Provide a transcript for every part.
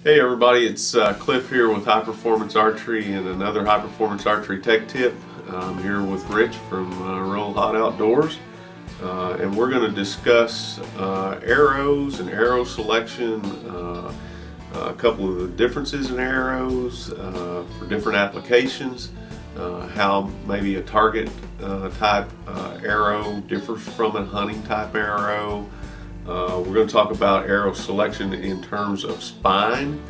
Hey everybody, it's Cliff here with High Performance Archery and another High Performance Archery Tech Tip. I'm here with Rich from Real Hot Outdoors, and we're going to discuss arrows and arrow selection, a couple of the differences in arrows for different applications, how maybe a target type arrow differs from a hunting type arrow. We're going to talk about arrow selection in terms of spine.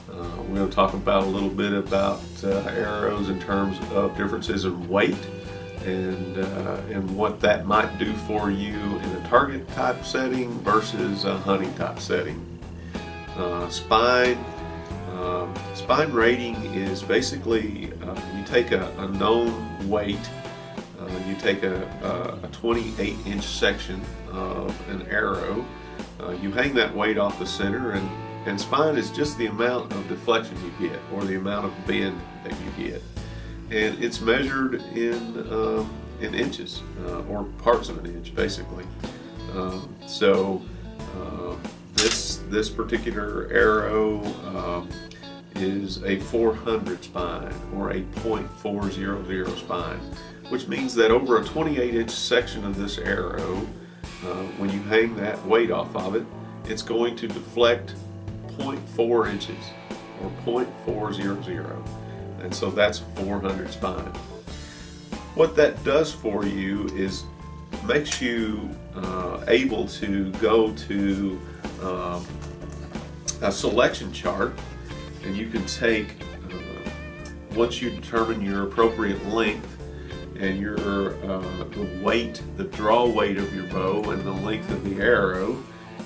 We're going to talk about a little bit about arrows in terms of differences in weight and what that might do for you in a target type setting versus a hunting type setting. Spine rating is basically you take a known weight. You take a 28-inch section of an arrow, you hang that weight off the center, and spine is just the amount of deflection you get, or the amount of bend that you get. And it's measured in inches, or parts of an inch, basically. This particular arrow is a 400 spine, or a .400 spine, which means that over a 28-inch section of this arrow, when you hang that weight off of it, it's going to deflect 0.4 inches, or 0.400, and so that's 400 spine. What that does for you is makes you able to go to a selection chart, and you can take, once you determine your appropriate length and your the weight, the draw weight of your bow and the length of the arrow,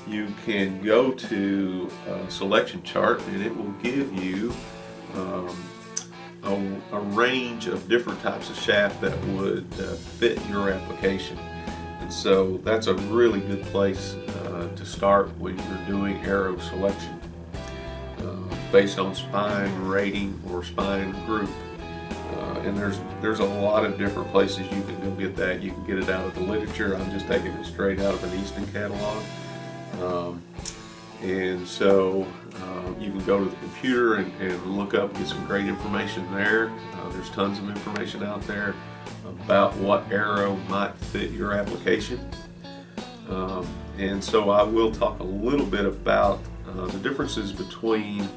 you can go to a selection chart, and it will give you a range of different types of shaft that would fit your application. And so that's a really good place to start when you're doing arrow selection based on spine rating or spine group. And there's a lot of different places you can go get that. You can get it out of the literature. I'm just taking it straight out of an Easton catalog. And so you can go to the computer and look up, get some great information there. There's tons of information out there about what arrow might fit your application. And so I will talk a little bit about the differences between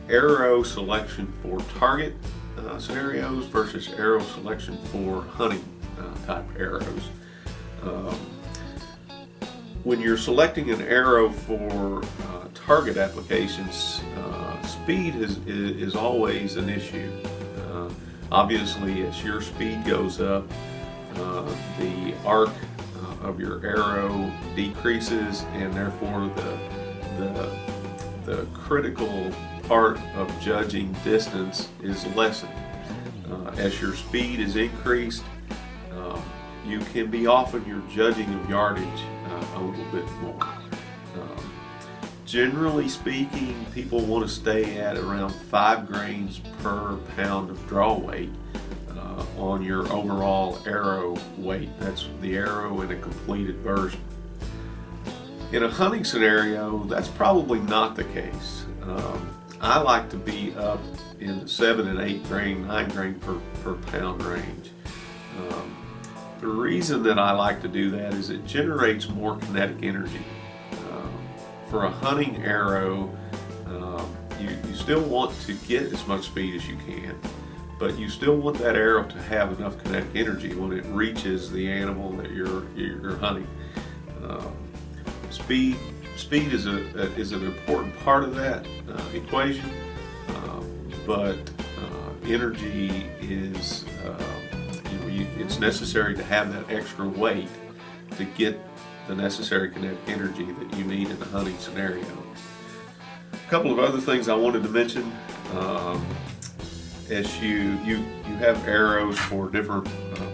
arrow selection for target scenarios versus arrow selection for hunting type arrows. When you're selecting an arrow for target applications, speed is always an issue. Obviously, as your speed goes up, the arc of your arrow decreases, and therefore the critical part of judging distance is lessened. As your speed is increased, you can be off in your judging of yardage a little bit more. Generally speaking, people want to stay at around 5 grains per pound of draw weight on your overall arrow weight. That's the arrow in a completed version. In a hunting scenario, that's probably not the case. I like to be up in the 7 and 8 grain, 9 grain per pound range. The reason that I like to do that is it generates more kinetic energy. For a hunting arrow, you still want to get as much speed as you can, but you still want that arrow to have enough kinetic energy when it reaches the animal that you're hunting. Speed is an important part of that equation, but energy is it's necessary to have that extra weight to get the necessary kinetic energy that you need in a hunting scenario. A couple of other things I wanted to mention. As you have arrows for different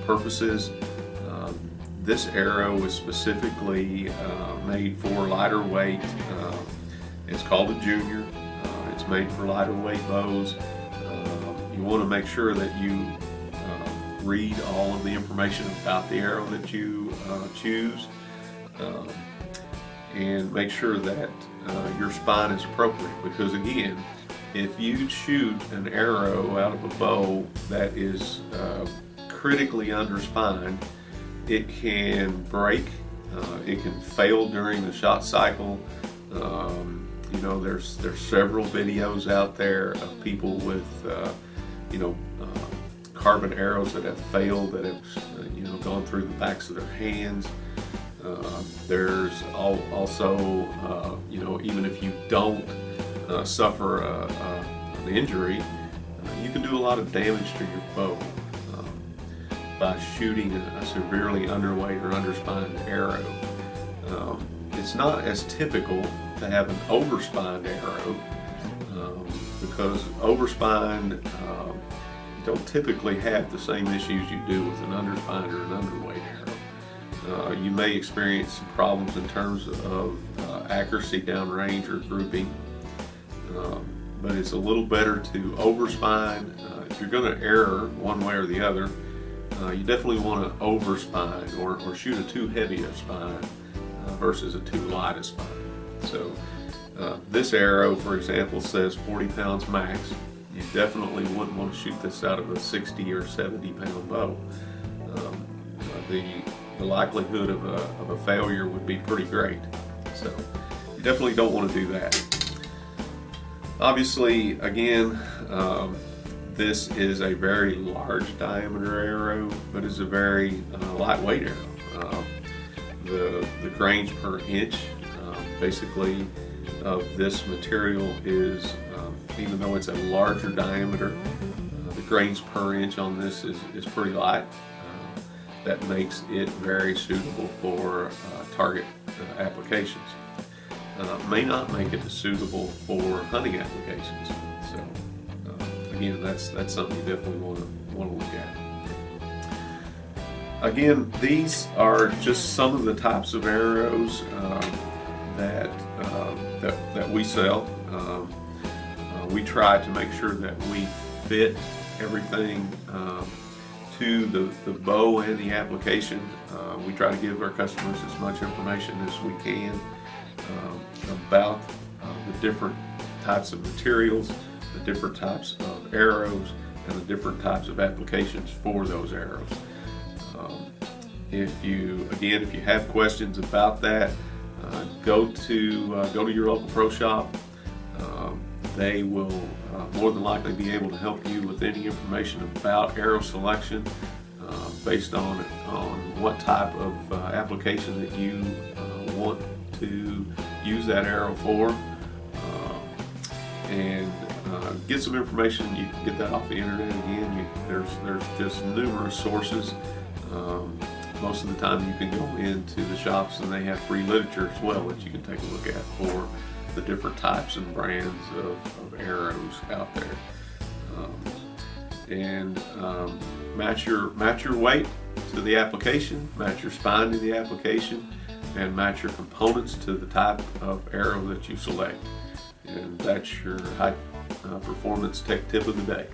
purposes. This arrow is specifically made for lighter weight. It's called a junior. It's made for lighter weight bows. You want to make sure that you read all of the information about the arrow that you choose. and make sure that your spine is appropriate, because again, if you shoot an arrow out of a bow that is critically underspined, it can break, it can fail during the shot cycle. You know, there's several videos out there of people with carbon arrows that have failed, that have gone through the backs of their hands. There's also even if you don't suffer an injury, you can do a lot of damage to your bow by shooting a severely underweight or underspined arrow. It's not as typical to have an overspined arrow because overspined don't typically have the same issues you do with an underspined or an underweight arrow. You may experience some problems in terms of accuracy downrange or grouping, but it's a little better to overspine. If you're going to err one way or the other, you definitely want to overspine or shoot a too heavy a spine versus a too light a spine. So this arrow, for example, says 40 pounds max. You definitely wouldn't want to shoot this out of a 60 or 70 pound bow. The likelihood of a failure would be pretty great. So you definitely don't want to do that. Obviously, again, this is a very large diameter arrow, but it's a very lightweight arrow. The grains per inch, basically, of this material is, even though it's a larger diameter, the grains per inch on this is pretty light. That makes it very suitable for target applications. May not make it suitable for hunting applications. So again, that's something you definitely want to look at. Again, these are just some of the types of arrows that we sell. We try to make sure that we fit everything to the bow and the application. We try to give our customers as much information as we can about the different types of materials, the different types of arrows, and the different types of applications for those arrows. If you have questions about that, go to your local pro shop. They will more than likely be able to help you with any information about arrow selection based on what type of application that you want to use that arrow for, and get some information. You can get that off the internet. Again, there's just numerous sources. Most of the time you can go into the shops and they have free literature as well that you can take a look at for the different types and brands of arrows out there. Match your weight to the application, match your spine to the application, and match your components to the type of arrow that you select. And that's your high performance tech tip of the day.